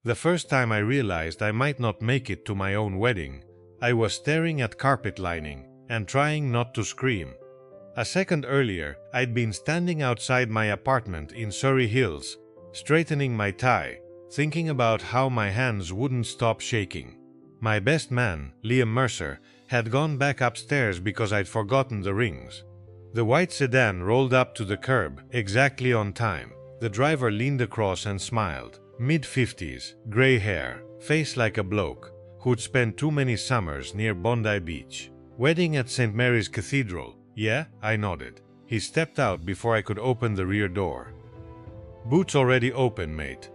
The first time I realized I might not make it to my own wedding, I was staring at carpet lining and trying not to scream. A second earlier, I'd been standing outside my apartment in Surrey Hills, straightening my tie, thinking about how my hands wouldn't stop shaking. My best man, Liam Mercer, had gone back upstairs because I'd forgotten the rings. The white sedan rolled up to the curb, exactly on time. The driver leaned across and smiled. Mid-50s, grey hair, face like a bloke who'd spent too many summers near Bondi Beach. Wedding at St. Mary's Cathedral. Yeah, I nodded. He stepped out before I could open the rear door. Boots already open, mate.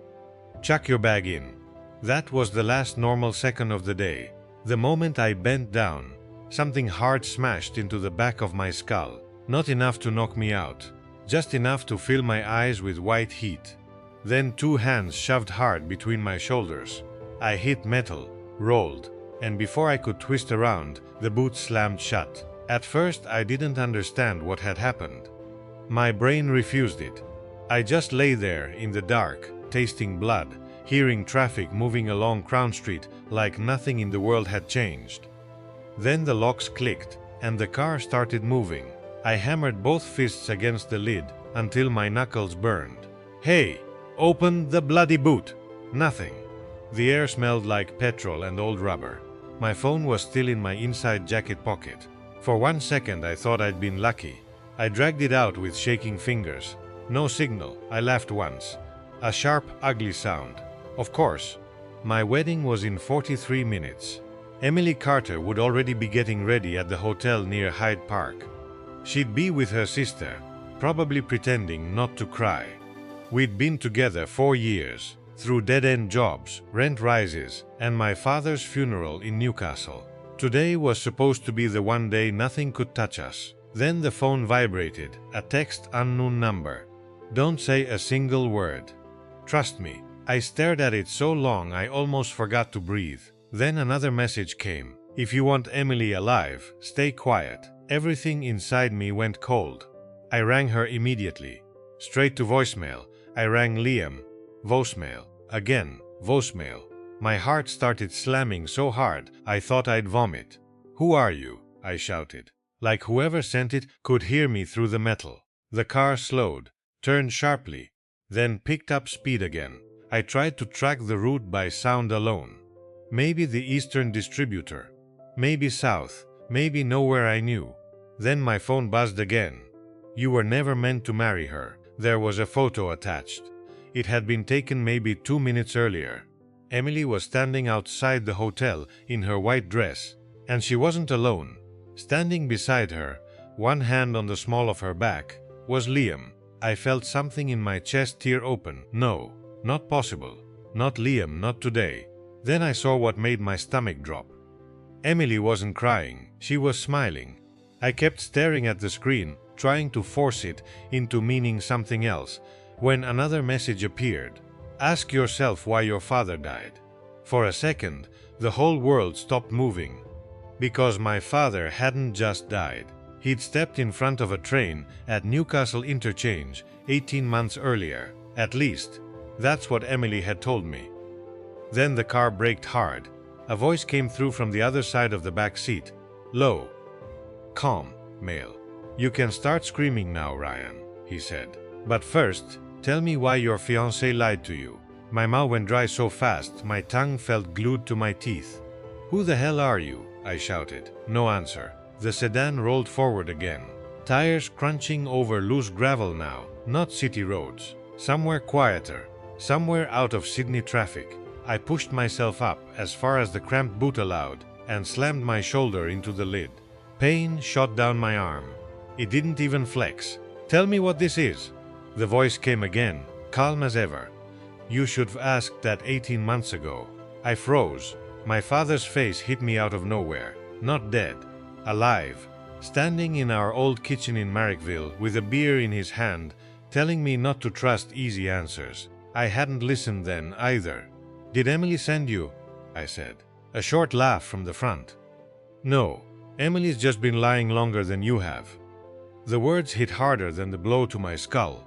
Chuck your bag in. That was the last normal second of the day. The moment I bent down, something hard smashed into the back of my skull. Not enough to knock me out, just enough to fill my eyes with white heat. Then two hands shoved hard between my shoulders. I hit metal, rolled, and before I could twist around, the boot slammed shut. At first, I didn't understand what had happened. My brain refused it. I just lay there in the dark, tasting blood, hearing traffic moving along Crown Street like nothing in the world had changed. Then the locks clicked, and the car started moving. I hammered both fists against the lid until my knuckles burned. Hey, open the bloody boot! Nothing. The air smelled like petrol and old rubber. My phone was still in my inside jacket pocket. For 1 second I thought I'd been lucky. I dragged it out with shaking fingers. No signal. I laughed once. A sharp, ugly sound. Of course. My wedding was in 43 minutes. Emily Carter would already be getting ready at the hotel near Hyde Park. She'd be with her sister, probably pretending not to cry. We'd been together 4 years, through dead-end jobs, rent rises, and my father's funeral in Newcastle. Today was supposed to be the one day nothing could touch us. Then the phone vibrated, a text unknown number. Don't say a single word. Trust me. I stared at it so long I almost forgot to breathe. Then another message came. If you want Emily alive, stay quiet. Everything inside me went cold. I rang her immediately. Straight to voicemail. I rang Liam. Voicemail. Again, voicemail. My heart started slamming so hard I thought I'd vomit. Who are you? I shouted. Like whoever sent it could hear me through the metal. The car slowed, turned sharply, then picked up speed again. I tried to track the route by sound alone. Maybe the eastern distributor. Maybe south. Maybe nowhere I knew. Then my phone buzzed again. You were never meant to marry her. There was a photo attached. It had been taken maybe 2 minutes earlier. Emily was standing outside the hotel in her white dress, and she wasn't alone. Standing beside her, one hand on the small of her back, was Liam. I felt something in my chest tear open. No, not possible. Not Liam, not today. Then I saw what made my stomach drop. Emily wasn't crying. She was smiling. I kept staring at the screen, trying to force it into meaning something else, when another message appeared. Ask yourself why your father died. For a second, the whole world stopped moving. Because my father hadn't just died. He'd stepped in front of a train at Newcastle Interchange 18 months earlier. At least, that's what Emily had told me. Then the car braked hard. A voice came through from the other side of the back seat. Low. Calm, male. You can start screaming now, Ryan, he said. But first, tell me why your fiancée lied to you. My mouth went dry so fast, my tongue felt glued to my teeth. Who the hell are you? I shouted. No answer. The sedan rolled forward again. Tires crunching over loose gravel now, not city roads. Somewhere quieter, somewhere out of Sydney traffic. I pushed myself up as far as the cramped boot allowed and slammed my shoulder into the lid. Pain shot down my arm. It didn't even flex. Tell me what this is. The voice came again, calm as ever. You should have asked that 18 months ago. I froze. My father's face hit me out of nowhere. Not dead. Alive. Standing in our old kitchen in Marrickville with a beer in his hand, telling me not to trust easy answers. I hadn't listened then either. Did Emily send you? I said. A short laugh from the front. No. Emily's just been lying longer than you have. The words hit harder than the blow to my skull.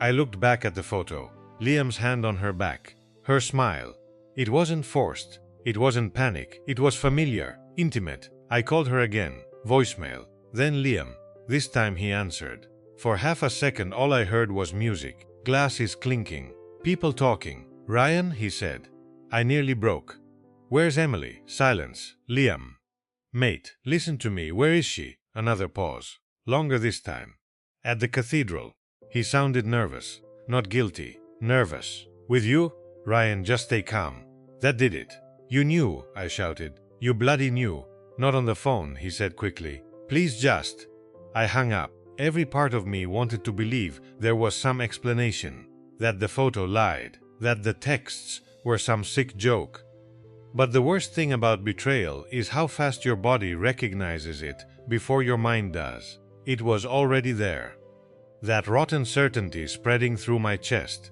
I looked back at the photo. Liam's hand on her back. Her smile. It wasn't forced. It wasn't panic. It was familiar, intimate. I called her again. Voicemail. Then Liam. This time he answered. For half a second all I heard was music. Glasses clinking. People talking. Ryan, he said. I nearly broke. Where's Emily? Silence. Liam. Mate, listen to me. Where is she? Another pause. Longer this time. At the cathedral. He sounded nervous. Not guilty. Nervous. With you? Ryan, just stay calm. That did it. You knew, I shouted. You bloody knew. Not on the phone, he said quickly. Please just. I hung up. Every part of me wanted to believe there was some explanation. That the photo lied. That the texts were some sick joke. But the worst thing about betrayal is how fast your body recognizes it before your mind does. It was already there. That rotten certainty spreading through my chest.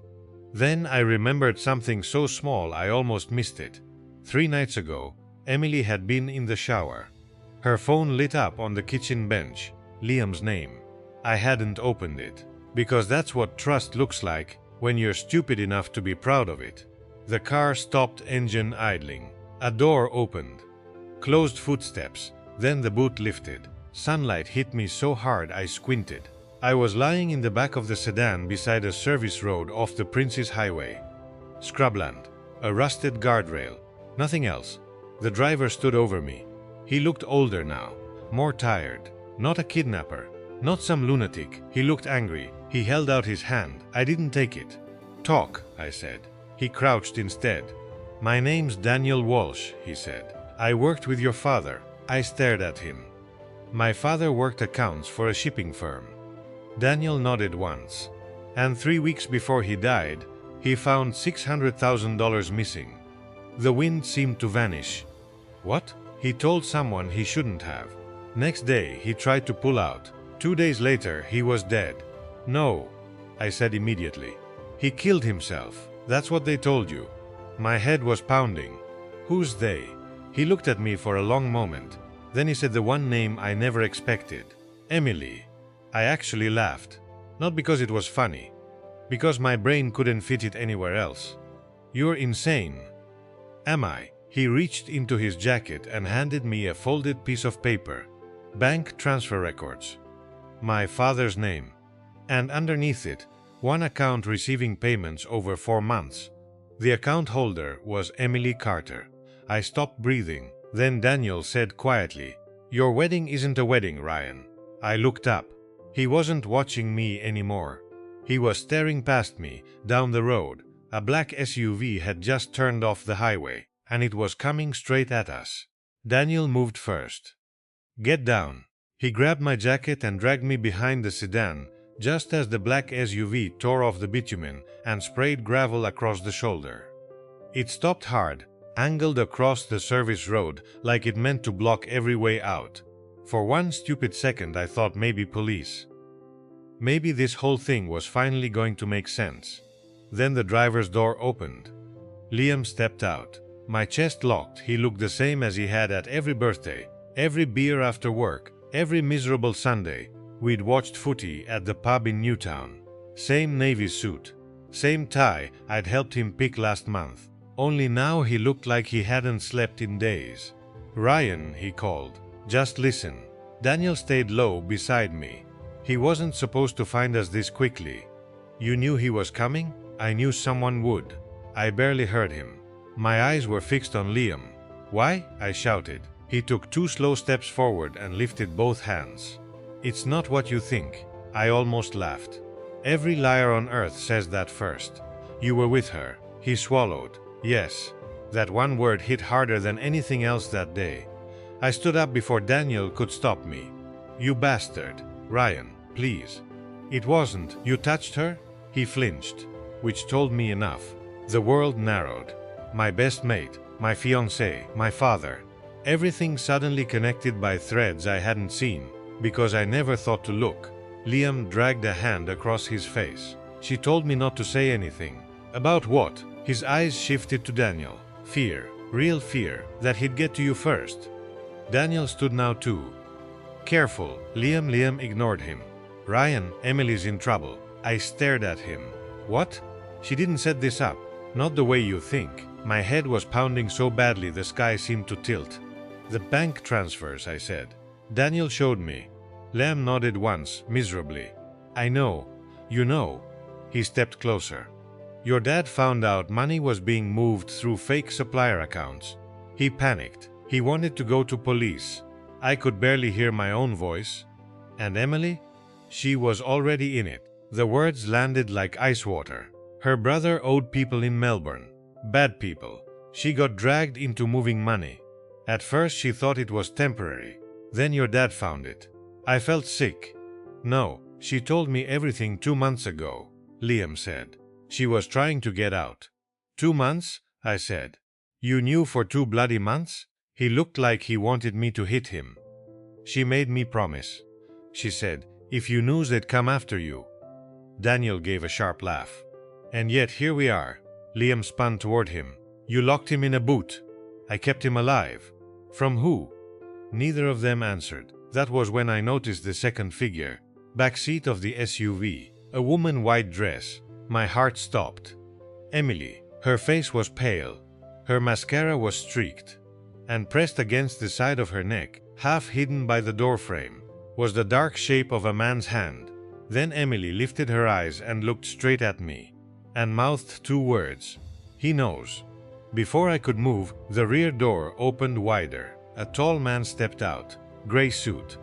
Then I remembered something so small I almost missed it. 3 nights ago, Emily had been in the shower. Her phone lit up on the kitchen bench. Liam's name. I hadn't opened it. Because that's what trust looks like when you're stupid enough to be proud of it. The car stopped, engine idling. A door opened. Closed footsteps. Then the boot lifted. Sunlight hit me so hard I squinted. I was lying in the back of the sedan beside a service road off the Prince's Highway. Scrubland. A rusted guardrail. Nothing else. The driver stood over me. He looked older now. More tired. Not a kidnapper. Not some lunatic. He looked angry. He held out his hand. I didn't take it. Talk, I said. He crouched instead. My name's Daniel Walsh, he said. I worked with your father. I stared at him. My father worked accounts for a shipping firm. Daniel nodded once. And 3 weeks before he died, he found $600,000 missing. The wind seemed to vanish. What? He told someone he shouldn't have. Next day, he tried to pull out. 2 days later, he was dead. No, I said immediately. He killed himself. That's what they told you. My head was pounding. Who's they? He looked at me for a long moment. Then he said the one name I never expected. Emily. I actually laughed. Not because it was funny. Because my brain couldn't fit it anywhere else. You're insane. Am I? He reached into his jacket and handed me a folded piece of paper. Bank transfer records. My father's name. And underneath it, one account receiving payments over 4 months. The account holder was Emily Carter. I stopped breathing. Then Daniel said quietly, Your wedding isn't a wedding, Ryan. I looked up. He wasn't watching me anymore. He was staring past me, down the road. A black SUV had just turned off the highway, and it was coming straight at us. Daniel moved first. Get down. He grabbed my jacket and dragged me behind the sedan, just as the black SUV tore off the bitumen and sprayed gravel across the shoulder. It stopped hard, angled across the service road like it meant to block every way out. For one stupid second I thought maybe police. Maybe this whole thing was finally going to make sense. Then the driver's door opened. Liam stepped out. My chest locked. He looked the same as he had at every birthday, every beer after work, every miserable Sunday. We'd watched footy at the pub in Newtown. Same navy suit. Same tie I'd helped him pick last month. Only now he looked like he hadn't slept in days. Ryan, he called. Just listen. Daniel stayed low beside me. He wasn't supposed to find us this quickly. You knew he was coming? I knew someone would. I barely heard him. My eyes were fixed on Liam. Why? I shouted. He took 2 slow steps forward and lifted both hands. It's not what you think. I almost laughed. Every liar on earth says that first. You were with her. He swallowed. Yes. That one word hit harder than anything else that day. I stood up before Daniel could stop me. You bastard. Ryan, please. It wasn't. You touched her? He flinched, which told me enough. The world narrowed. My best mate, my fiancée, my father. Everything suddenly connected by threads I hadn't seen, because I never thought to look. Liam dragged a hand across his face. She told me not to say anything. About what? His eyes shifted to Daniel. Fear, real fear, that he'd get to you first. Daniel stood now too. Careful, Liam ignored him. Ryan, Emily's in trouble. I stared at him. What? She didn't set this up. Not the way you think. My head was pounding so badly the sky seemed to tilt. "The bank transfers," I said. Daniel showed me. Liam nodded once, miserably. "I know. You know." He stepped closer. "Your dad found out money was being moved through fake supplier accounts. He panicked. He wanted to go to police." I could barely hear my own voice. "And Emily?" She was already in it. The words landed like ice water. Her brother owed people in Melbourne. Bad people. She got dragged into moving money. At first she thought it was temporary. Then your dad found it. I felt sick. "No, she told me everything 2 months ago," Liam said. "She was trying to get out." 2 months? I said. "You knew for 2 bloody months?" He looked like he wanted me to hit him. "She made me promise," she said, "if you knew they'd come after you." Daniel gave a sharp laugh. "And yet here we are." Liam spun toward him. "You locked him in a boot." "I kept him alive." "From who?" Neither of them answered. That was when I noticed the second figure. Backseat of the SUV. A woman white dress. My heart stopped. Emily. Her face was pale. Her mascara was streaked. And pressed against the side of her neck, half hidden by the doorframe, was the dark shape of a man's hand. Then Emily lifted her eyes and looked straight at me, and mouthed 2 words. "He knows." Before I could move, the rear door opened wider. A tall man stepped out. Gray suit.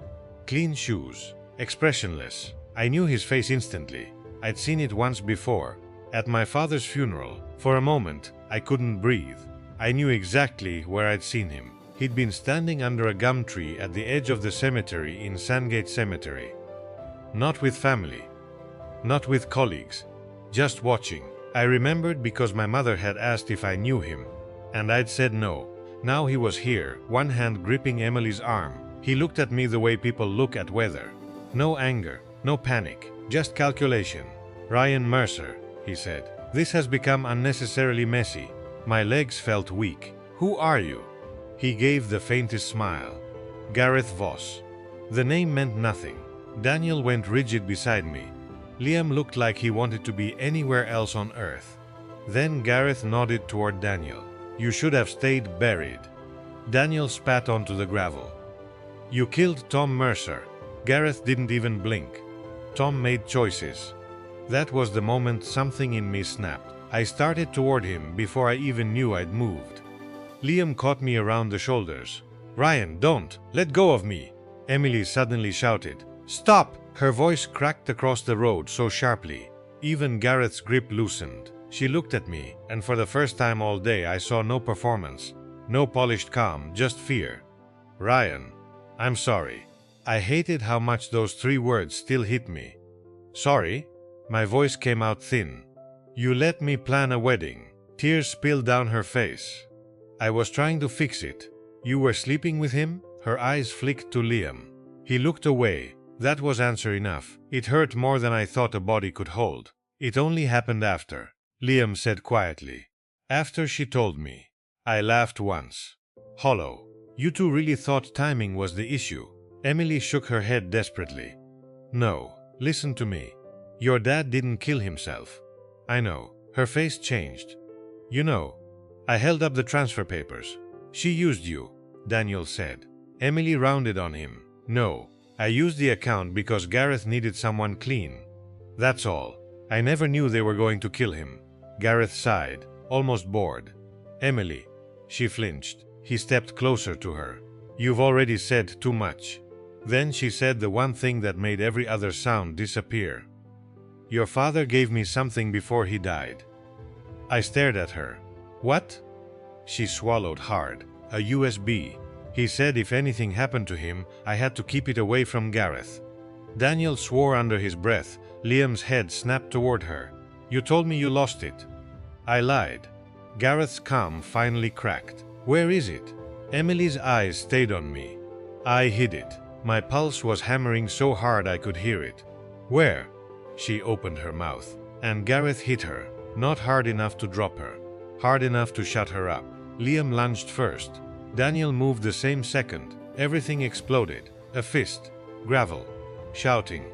Clean shoes. Expressionless. I knew his face instantly. I'd seen it once before. At my father's funeral. For a moment, I couldn't breathe. I knew exactly where I'd seen him. He'd been standing under a gum tree at the edge of the cemetery in Sandgate Cemetery. Not with family. Not with colleagues. Just watching. I remembered because my mother had asked if I knew him, and I'd said no. Now he was here, one hand gripping Emily's arm. He looked at me the way people look at weather. No anger, no panic, just calculation. "Ryan Mercer," he said. "This has become unnecessarily messy." My legs felt weak. "Who are you?" He gave the faintest smile. "Gareth Voss." The name meant nothing. Daniel went rigid beside me. Liam looked like he wanted to be anywhere else on earth. Then Gareth nodded toward Daniel. "You should have stayed buried." Daniel spat onto the gravel. "You killed Tom Mercer." Gareth didn't even blink. Tom made choices. That was the moment something in me snapped. I started toward him before I even knew I'd moved. Liam caught me around the shoulders. "Ryan, don't! Let go of me!" Emily suddenly shouted. "Stop!" Her voice cracked across the road so sharply. Even Gareth's grip loosened. She looked at me, and for the first time all day I saw no performance. No polished calm, just fear. "Ryan, I'm sorry." I hated how much those 3 words still hit me. "Sorry?" My voice came out thin. "You let me plan a wedding." Tears spilled down her face. "I was trying to fix it." "You were sleeping with him?" Her eyes flicked to Liam. He looked away. That was answer enough. It hurt more than I thought a body could hold. "It only happened after," Liam said quietly. "After she told me." I laughed once. Hollow. "You two really thought timing was the issue?" Emily shook her head desperately. "No. Listen to me. Your dad didn't kill himself." "I know." Her face changed. "You know, I held up the transfer papers." "She used you," Daniel said. Emily rounded on him. "No. I used the account because Gareth needed someone clean. That's all. I never knew they were going to kill him." Gareth sighed, almost bored. "Emily." She flinched. He stepped closer to her. "You've already said too much." Then she said the one thing that made every other sound disappear. "Your father gave me something before he died." I stared at her. "What?" She swallowed hard. "A USB. He said if anything happened to him, I had to keep it away from Gareth." Daniel swore under his breath. Liam's head snapped toward her. "You told me you lost it." I lied. Gareth's calm finally cracked. "Where is it?" Emily's eyes stayed on me. I hid it. My pulse was hammering so hard I could hear it. "Where?" She opened her mouth. And Gareth hit her. Not hard enough to drop her. Hard enough to shut her up. Liam lunged first. Daniel moved the same second. Everything exploded. A fist. Gravel. Shouting.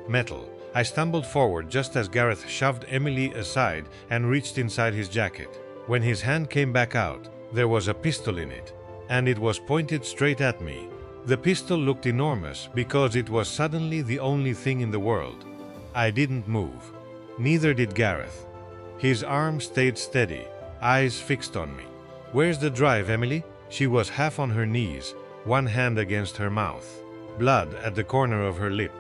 Metal. I stumbled forward just as Gareth shoved Emily aside and reached inside his jacket. When his hand came back out, there was a pistol in it, and it was pointed straight at me. The pistol looked enormous because it was suddenly the only thing in the world. I didn't move. Neither did Gareth. His arm stayed steady, eyes fixed on me. "Where's the drive, Emily?" She was half on her knees, one hand against her mouth, blood at the corner of her lip.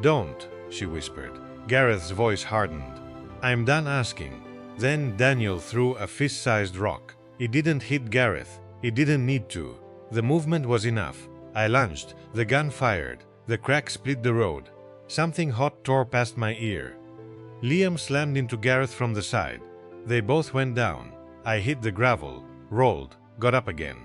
"Don't," she whispered. Gareth's voice hardened. "I'm done asking." Then Daniel threw a fist-sized rock. It didn't hit Gareth. It didn't need to. The movement was enough. I lunged. The gun fired. The crack split the road. Something hot tore past my ear. Liam slammed into Gareth from the side. They both went down. I hit the gravel, rolled, got up again.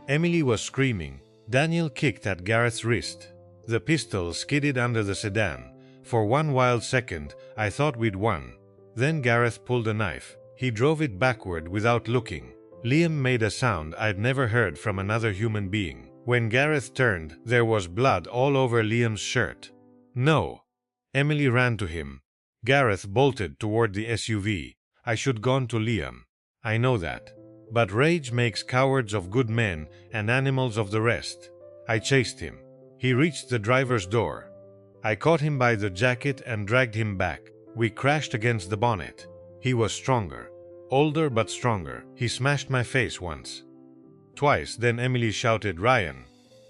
Emily was screaming. Daniel kicked at Gareth's wrist. The pistol skidded under the sedan. For one wild second, I thought we'd won. Then Gareth pulled a knife. He drove it backward without looking. Liam made a sound I'd never heard from another human being. When Gareth turned, there was blood all over Liam's shirt. "No!" Emily ran to him. Gareth bolted toward the SUV. I should gone to Liam. I know that. But rage makes cowards of good men and animals of the rest. I chased him. He reached the driver's door. I caught him by the jacket and dragged him back. We crashed against the bonnet. He was stronger. Older but stronger. He smashed my face once. Twice, then Emily shouted, "Ryan!"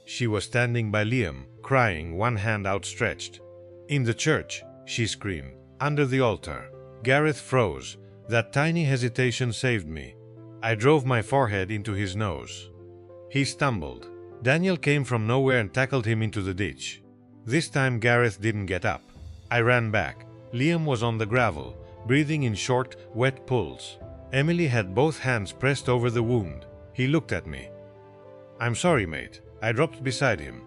She was standing by Liam, crying, one hand outstretched. "In the church," she screamed. "Under the altar." Gareth froze. That tiny hesitation saved me. I drove my forehead into his nose. He stumbled. Daniel came from nowhere and tackled him into the ditch. This time Gareth didn't get up. I ran back. Liam was on the gravel, breathing in short, wet pulls. Emily had both hands pressed over the wound. He looked at me. "I'm sorry, mate." I dropped beside him.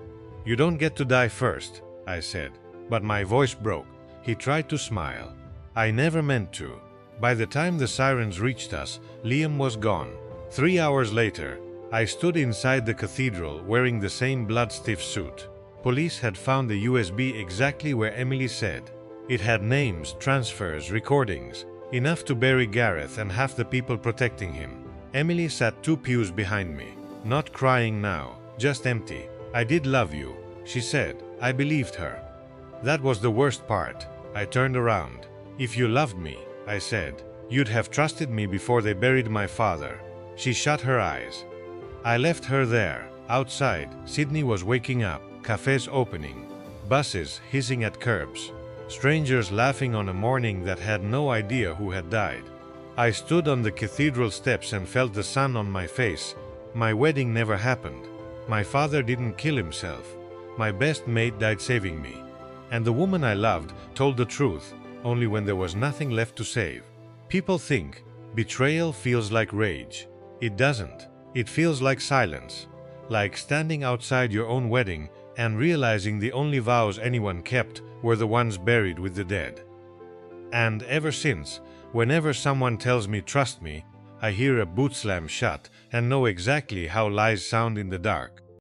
"You don't get to die first," I said. But my voice broke. He tried to smile. "I never meant to." By the time the sirens reached us, Liam was gone. 3 hours later, I stood inside the cathedral wearing the same blood-stiff suit. Police had found the USB exactly where Emily said. It had names, transfers, recordings, enough to bury Gareth and half the people protecting him. Emily sat 2 pews behind me, not crying now, just empty. "I did love you," she said. I believed her. That was the worst part. I turned around. "If you loved me," I said, "you'd have trusted me before they buried my father." She shut her eyes. I left her there. Outside, Sydney was waking up, cafes opening, buses hissing at curbs, strangers laughing on a morning that had no idea who had died. I stood on the cathedral steps and felt the sun on my face. My wedding never happened. My father didn't kill himself. My best mate died saving me. And the woman I loved told the truth, only when there was nothing left to save. People think betrayal feels like rage. It doesn't. It feels like silence. Like standing outside your own wedding and realizing the only vows anyone kept were the ones buried with the dead. And ever since, whenever someone tells me trust me, I hear a boot slam shut and know exactly how lies sound in the dark.